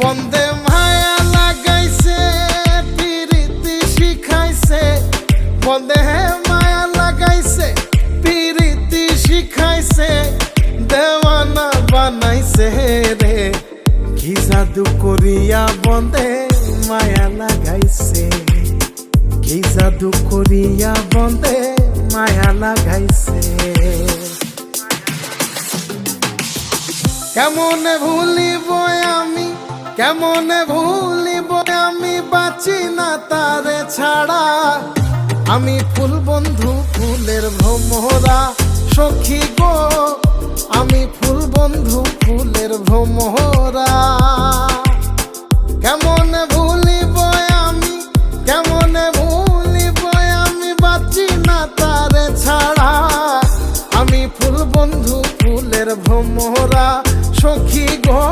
বন্দে মায়া লাগাইছে পিরিতি শিখাইছে, বন্দে মায়া লাগাইছে পিরিতি শিখাইছে, দেওয়ানা বানাইছে রে। কি জাদু করিয়া বন্দে মায়া লাগাইছে, কি জাদু করিয়া বন্দে মায়া লাগাইছে। কেমনে ভুলিব আমি, কেমনে ভুলিব আমি, বাঁচি না তারে ছাড়া। আমি ফুল বন্ধু ফুলের ভ্রমরা সখী গো, আমি ফুল বন্ধু ফুলের ভ্রমরা। কেমনে ভুলিব আমি, কেমনে ভুলিব আমি, বাঁচি না তারে ছাড়া। আমি ফুল বন্ধু ফুলের ভ্রমরা সখী গো।